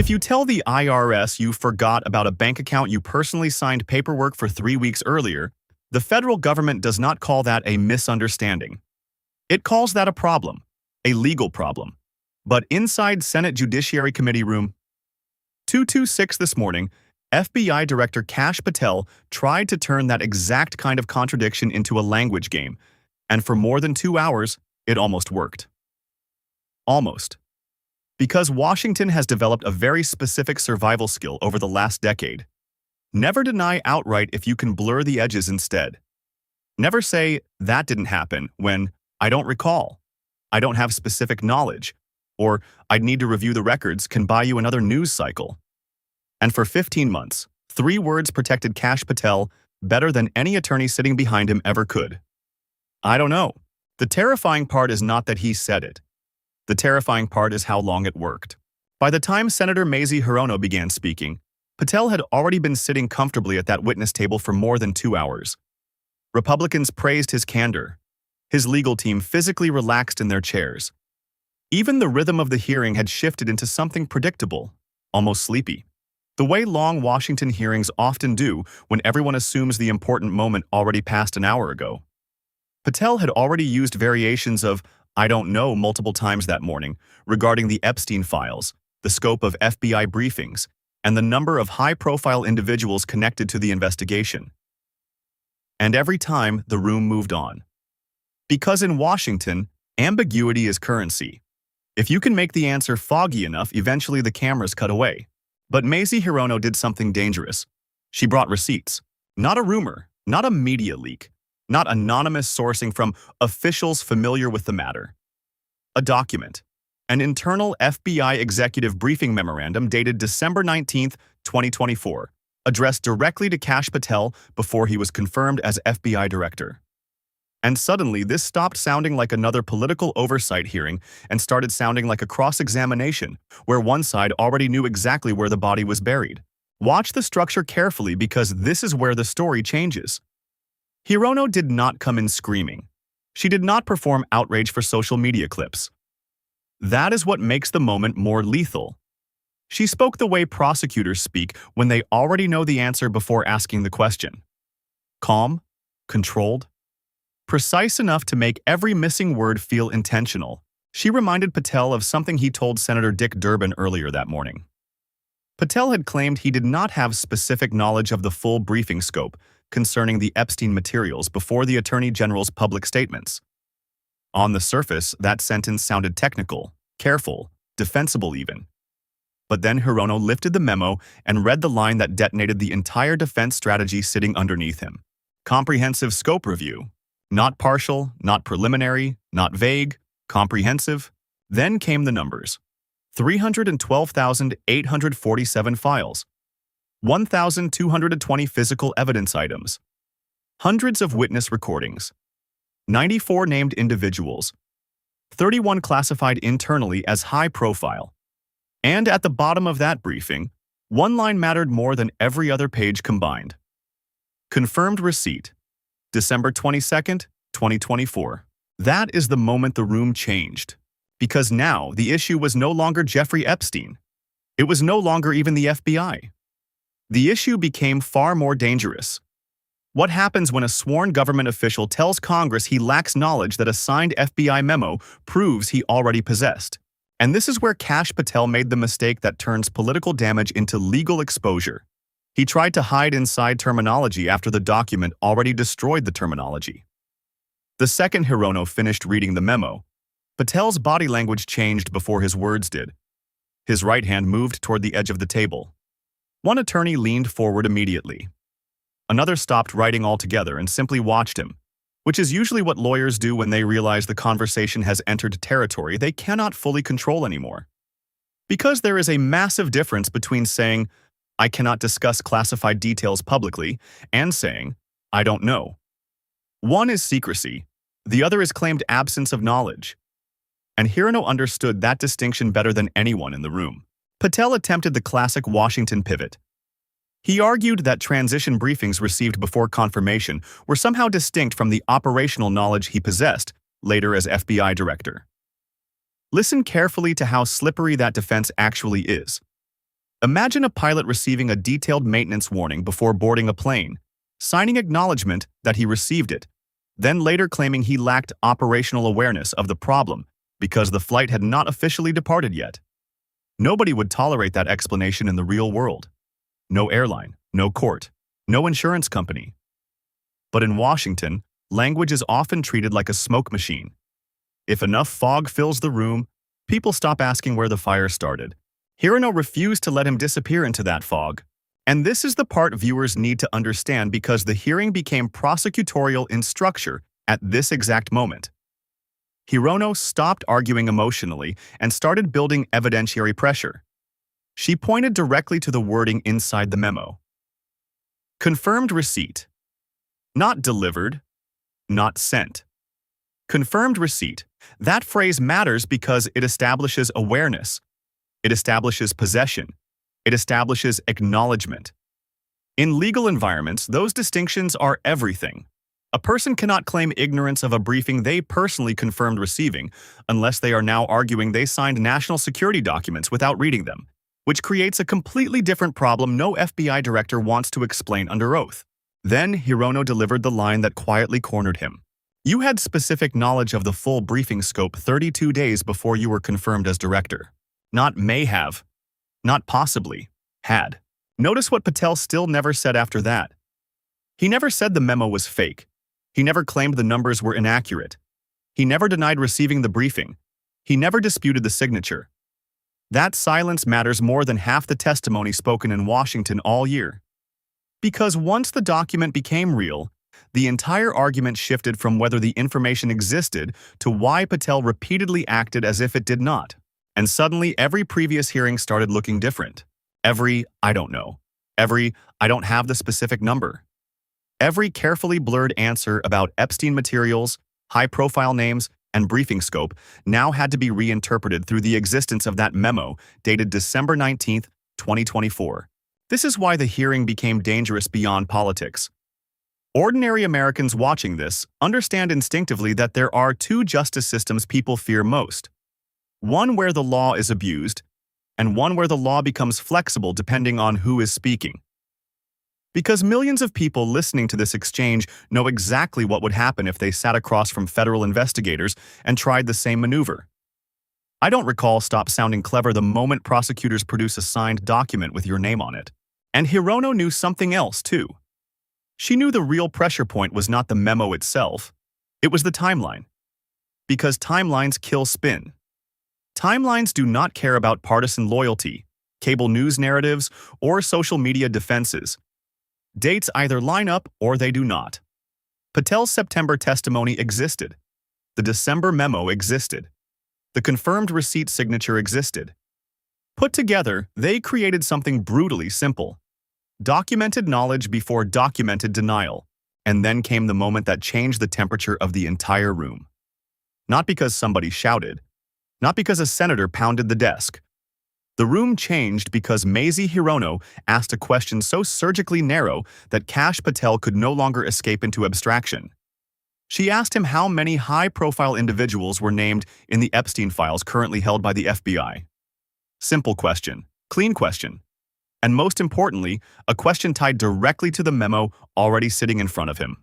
If you tell the IRS you forgot about a bank account you personally signed paperwork for 3 weeks earlier, the federal government does not call that a misunderstanding. It calls that a problem, a legal problem. But inside Senate Judiciary Committee Room 226 this morning, FBI Director Kash Patel tried to turn that exact kind of contradiction into a language game, and for more than 2 hours, it almost worked. Almost. Because Washington has developed a very specific survival skill over the last decade. Never deny outright if you can blur the edges instead. Never say, that didn't happen, when, I don't recall, I don't have specific knowledge, or I'd need to review the records can buy you another news cycle. And for 15 months, 3 words protected Kash Patel better than any attorney sitting behind him ever could. I don't know. The terrifying part is not that he said it. The terrifying part is how long it worked. By the time Senator Mazie Hirono began speaking, Patel had already been sitting comfortably at that witness table for more than 2 hours. Republicans praised his candor. His legal team physically relaxed in their chairs. Even the rhythm of the hearing had shifted into something predictable, almost sleepy. The way long Washington hearings often do when everyone assumes the important moment already passed an hour ago. Patel had already used variations of I don't know multiple times that morning regarding the Epstein files, the scope of FBI briefings, and the number of high-profile individuals connected to the investigation. And every time, the room moved on. Because in Washington, ambiguity is currency. If you can make the answer foggy enough, eventually the cameras cut away. But Mazie Hirono did something dangerous. She brought receipts. Not a rumor, not a media leak, not anonymous sourcing from officials familiar with the matter. A document. An internal FBI executive briefing memorandum dated December 19, 2024, addressed directly to Kash Patel before he was confirmed as FBI director. And suddenly, this stopped sounding like another political oversight hearing and started sounding like a cross-examination, where one side already knew exactly where the body was buried. Watch the structure carefully because this is where the story changes. Hirono did not come in screaming. She did not perform outrage for social media clips. That is what makes the moment more lethal. She spoke the way prosecutors speak when they already know the answer before asking the question. Calm, controlled, precise enough to make every missing word feel intentional. She reminded Patel of something he told Senator Dick Durbin earlier that morning. Patel had claimed he did not have specific knowledge of the full briefing scope concerning the Epstein materials before the Attorney General's public statements. On the surface, that sentence sounded technical, careful, defensible even. But then Hirono lifted the memo and read the line that detonated the entire defense strategy sitting underneath him. Comprehensive scope review. Not partial, not preliminary, not vague, comprehensive. Then came the numbers. 312,847 files. 1,220 physical evidence items. Hundreds of witness recordings. 94 named individuals. 31 classified internally as high profile. And at the bottom of that briefing, one line mattered more than every other page combined. Confirmed receipt. December 22nd, 2024. That is the moment the room changed. Because now the issue was no longer Jeffrey Epstein. It was no longer even the FBI. The issue became far more dangerous. What happens when a sworn government official tells Congress he lacks knowledge that a signed FBI memo proves he already possessed? And this is where Kash Patel made the mistake that turns political damage into legal exposure. He tried to hide inside terminology after the document already destroyed the terminology. The second Hirono finished reading the memo, Patel's body language changed before his words did. His right hand moved toward the edge of the table. One attorney leaned forward immediately. Another stopped writing altogether and simply watched him, which is usually what lawyers do when they realize the conversation has entered territory they cannot fully control anymore. Because there is a massive difference between saying, I cannot discuss classified details publicly, and saying, I don't know. One is secrecy, the other is claimed absence of knowledge. And Hirono understood that distinction better than anyone in the room. Patel attempted the classic Washington pivot. He argued that transition briefings received before confirmation were somehow distinct from the operational knowledge he possessed later as FBI director. Listen carefully to how slippery that defense actually is. Imagine a pilot receiving a detailed maintenance warning before boarding a plane, signing acknowledgement that he received it, then later claiming he lacked operational awareness of the problem because the flight had not officially departed yet. Nobody would tolerate that explanation in the real world. No airline, no court, no insurance company. But in Washington, language is often treated like a smoke machine. If enough fog fills the room, people stop asking where the fire started. Hirono refused to let him disappear into that fog. And this is the part viewers need to understand because the hearing became prosecutorial in structure at this exact moment. Hirono stopped arguing emotionally and started building evidentiary pressure. She pointed directly to the wording inside the memo. Confirmed receipt. Not delivered, not sent. Confirmed receipt. That phrase matters because it establishes awareness. It establishes possession. It establishes acknowledgement. In legal environments, those distinctions are everything. A person cannot claim ignorance of a briefing they personally confirmed receiving unless they are now arguing they signed national security documents without reading them, which creates a completely different problem no FBI director wants to explain under oath. Then Hirono delivered the line that quietly cornered him. You had specific knowledge of the full briefing scope 32 days before you were confirmed as director. Not may have. Not possibly. Had. Notice what Patel still never said after that. He never said the memo was fake. He never claimed the numbers were inaccurate. He never denied receiving the briefing. He never disputed the signature. That silence matters more than half the testimony spoken in Washington all year. Because once the document became real, the entire argument shifted from whether the information existed to why Patel repeatedly acted as if it did not. And suddenly, every previous hearing started looking different. Every, I don't know. Every, I don't have the specific number. Every carefully blurred answer about Epstein materials, high-profile names, and briefing scope now had to be reinterpreted through the existence of that memo dated December 19, 2024. This is why the hearing became dangerous beyond politics. Ordinary Americans watching this understand instinctively that there are two justice systems people fear most. One where the law is abused, and one where the law becomes flexible depending on who is speaking. Because millions of people listening to this exchange know exactly what would happen if they sat across from federal investigators and tried the same maneuver. I don't recall stop sounding clever the moment prosecutors produce a signed document with your name on it. And Hirono knew something else, too. She knew the real pressure point was not the memo itself. It was the timeline. Because timelines kill spin. Timelines do not care about partisan loyalty, cable news narratives, or social media defenses. Dates either line up or they do not. Patel's September testimony existed. The December memo existed. The confirmed receipt signature existed. Put together, they created something brutally simple. Documented knowledge before documented denial. And then came the moment that changed the temperature of the entire room. Not because somebody shouted. Not because a senator pounded the desk. The room changed because Mazie Hirono asked a question so surgically narrow that Kash Patel could no longer escape into abstraction. She asked him how many high-profile individuals were named in the Epstein files currently held by the FBI. Simple question, clean question, and most importantly, a question tied directly to the memo already sitting in front of him.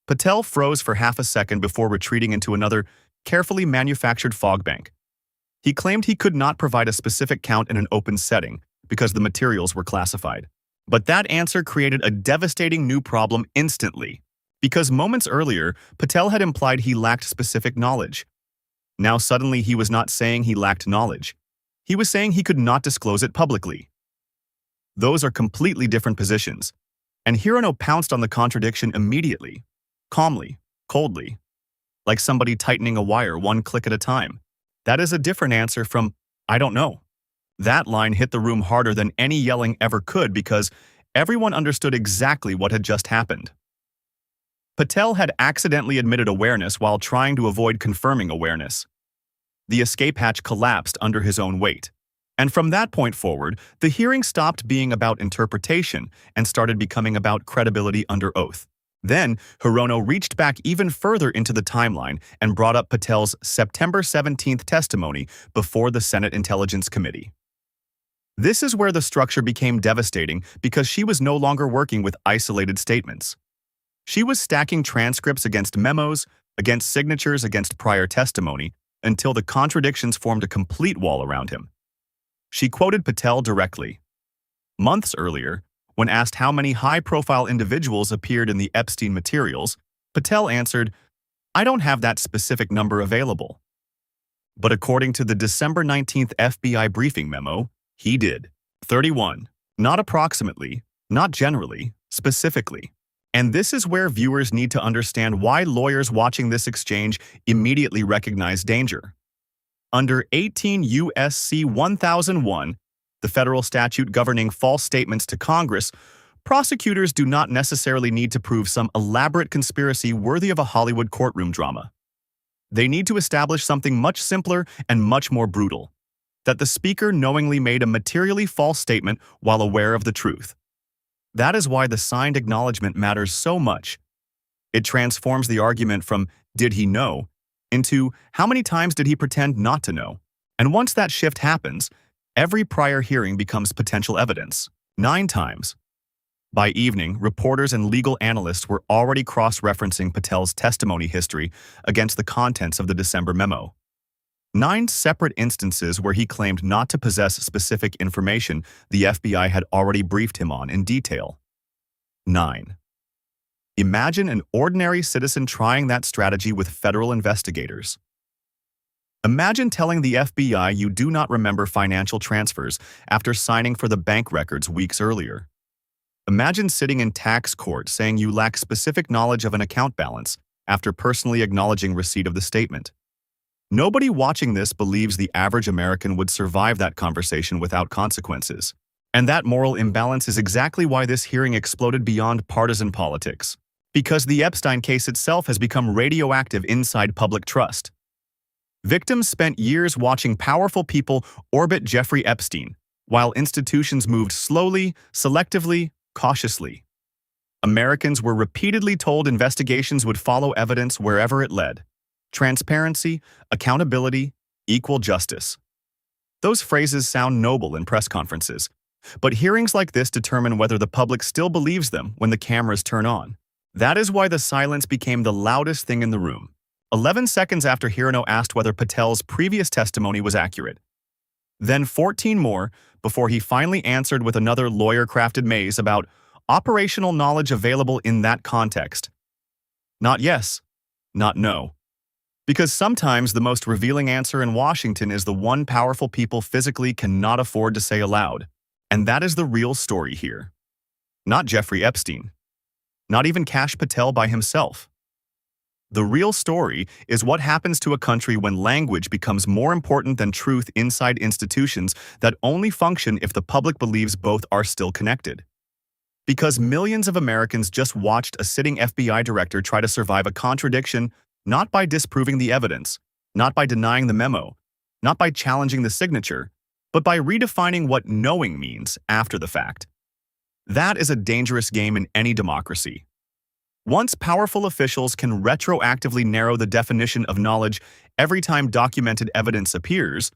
Patel froze for half a second before retreating into another, carefully manufactured fog bank. He claimed he could not provide a specific count in an open setting because the materials were classified. But that answer created a devastating new problem instantly. Because moments earlier, Patel had implied he lacked specific knowledge. Now suddenly he was not saying he lacked knowledge. He was saying he could not disclose it publicly. Those are completely different positions. And Hirono pounced on the contradiction immediately. Calmly, coldly. Like somebody tightening a wire one click at a time. That is a different answer from, I don't know. That line hit the room harder than any yelling ever could because everyone understood exactly what had just happened. Patel had accidentally admitted awareness while trying to avoid confirming awareness. The escape hatch collapsed under his own weight. And from that point forward, the hearing stopped being about interpretation and started becoming about credibility under oath. Then, Hirono reached back even further into the timeline and brought up Patel's September 17th testimony before the Senate Intelligence Committee. This is where the structure became devastating because she was no longer working with isolated statements. She was stacking transcripts against memos, against signatures, against prior testimony, until the contradictions formed a complete wall around him. She quoted Patel directly. Months earlier, when asked how many high-profile individuals appeared in the Epstein materials, Patel answered, "I don't have that specific number available." But according to the December 19th FBI briefing memo, he did. 31. Not approximately, not generally, specifically. And this is where viewers need to understand why lawyers watching this exchange immediately recognize danger. Under 18 U.S.C. 1001, the federal statute governing false statements to Congress, prosecutors do not necessarily need to prove some elaborate conspiracy worthy of a Hollywood courtroom drama. They need to establish something much simpler and much more brutal: that the speaker knowingly made a materially false statement while aware of the truth. That is why the signed acknowledgement matters so much. It transforms the argument from "did he know" into "how many times did he pretend not to know?" And once that shift happens, every prior hearing becomes potential evidence. 9 times. By evening, reporters and legal analysts were already cross-referencing Patel's testimony history against the contents of the December memo. 9 separate instances where he claimed not to possess specific information the FBI had already briefed him on in detail. 9. Imagine an ordinary citizen trying that strategy with federal investigators. Imagine telling the FBI you do not remember financial transfers after signing for the bank records weeks earlier. Imagine sitting in tax court saying you lack specific knowledge of an account balance after personally acknowledging receipt of the statement. Nobody watching this believes the average American would survive that conversation without consequences. And that moral imbalance is exactly why this hearing exploded beyond partisan politics. Because the Epstein case itself has become radioactive inside public trust. Victims spent years watching powerful people orbit Jeffrey Epstein, while institutions moved slowly, selectively, cautiously. Americans were repeatedly told investigations would follow evidence wherever it led. Transparency, accountability, equal justice. Those phrases sound noble in press conferences, but hearings like this determine whether the public still believes them when the cameras turn on. That is why the silence became the loudest thing in the room. 11 seconds after Hirono asked whether Patel's previous testimony was accurate. Then 14 more before he finally answered with another lawyer-crafted maze about operational knowledge available in that context. Not yes, not no. Because sometimes the most revealing answer in Washington is the one powerful people physically cannot afford to say aloud. And that is the real story here. Not Jeffrey Epstein. Not even Kash Patel by himself. The real story is what happens to a country when language becomes more important than truth inside institutions that only function if the public believes both are still connected. Because millions of Americans just watched a sitting FBI director try to survive a contradiction, not by disproving the evidence, not by denying the memo, not by challenging the signature, but by redefining what knowing means after the fact. That is a dangerous game in any democracy. Once powerful officials can retroactively narrow the definition of knowledge every time documented evidence appears,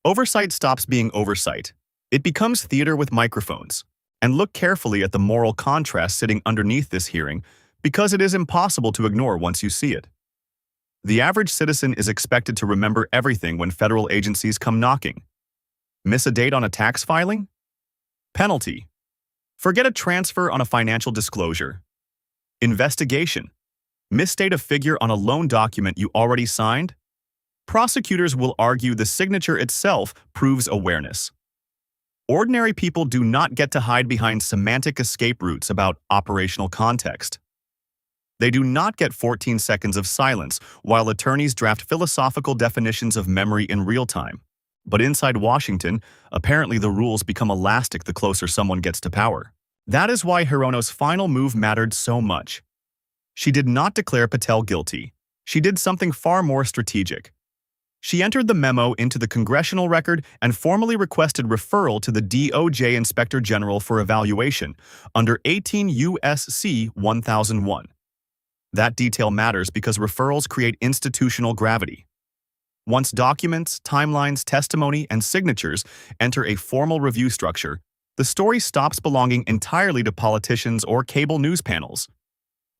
oversight stops being oversight. It becomes theater with microphones. And look carefully at the moral contrast sitting underneath this hearing, because it is impossible to ignore once you see it. The average citizen is expected to remember everything when federal agencies come knocking. Miss a date on a tax filing? Penalty. Forget a transfer on a financial disclosure. Investigation. Misstate a figure on a loan document you already signed? Prosecutors will argue the signature itself proves awareness. Ordinary people do not get to hide behind semantic escape routes about operational context. They do not get 14 seconds of silence while attorneys draft philosophical definitions of memory in real time. But inside Washington, apparently the rules become elastic the closer someone gets to power. That is why Hirono's final move mattered so much. She did not declare Patel guilty. She did something far more strategic. She entered the memo into the congressional record and formally requested referral to the DOJ Inspector General for evaluation under 18 U.S.C. 1001. That detail matters because referrals create institutional gravity. Once documents, timelines, testimony, and signatures enter a formal review structure, the story stops belonging entirely to politicians or cable news panels.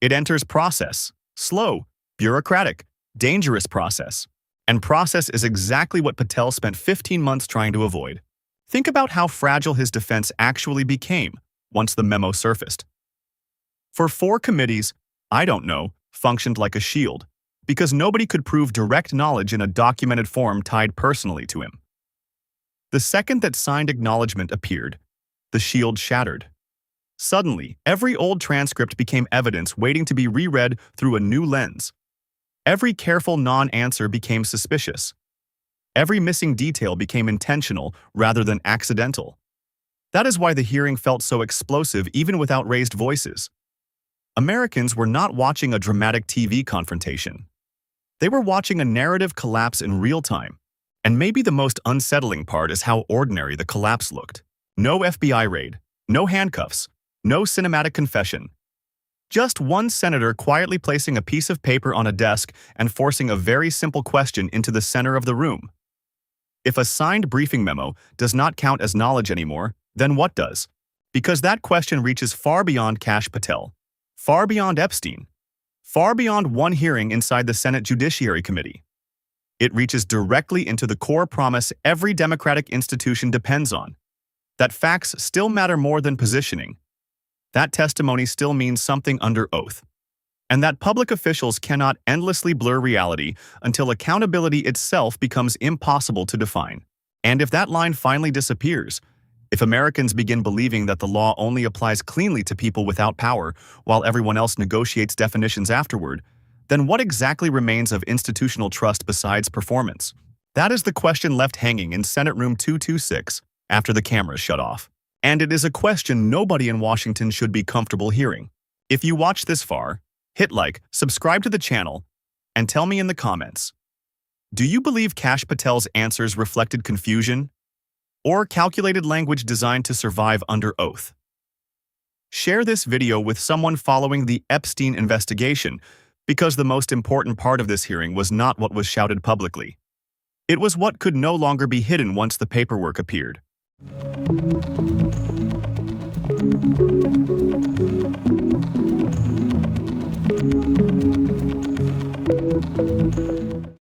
It enters process, slow, bureaucratic, dangerous process. And process is exactly what Patel spent 15 months trying to avoid. Think about how fragile his defense actually became once the memo surfaced. For 4 committees, I don't know, functioned like a shield, because nobody could prove direct knowledge in a documented form tied personally to him. The second that signed acknowledgement appeared, the shield shattered. Suddenly, every old transcript became evidence waiting to be reread through a new lens. Every careful non-answer became suspicious. Every missing detail became intentional rather than accidental. That is why the hearing felt so explosive even without raised voices. Americans were not watching a dramatic TV confrontation. They were watching a narrative collapse in real time. And maybe the most unsettling part is how ordinary the collapse looked. No FBI raid, no handcuffs, no cinematic confession. Just one senator quietly placing a piece of paper on a desk and forcing a very simple question into the center of the room. If a signed briefing memo does not count as knowledge anymore, then what does? Because that question reaches far beyond Kash Patel, far beyond Epstein, far beyond one hearing inside the Senate Judiciary Committee. It reaches directly into the core promise every democratic institution depends on, that facts still matter more than positioning. That testimony still means something under oath, and that public officials cannot endlessly blur reality until accountability itself becomes impossible to define. And if that line finally disappears, if Americans begin believing that the law only applies cleanly to people without power while everyone else negotiates definitions afterward, then what exactly remains of institutional trust besides performance? That is the question left hanging in Senate Room 226 after the cameras shut off. And it is a question nobody in Washington should be comfortable hearing. If you watched this far, hit like, subscribe to the channel, and tell me in the comments. Do you believe Kash Patel's answers reflected confusion or calculated language designed to survive under oath? Share this video with someone following the Epstein investigation, because the most important part of this hearing was not what was shouted publicly. It was what could no longer be hidden once the paperwork appeared.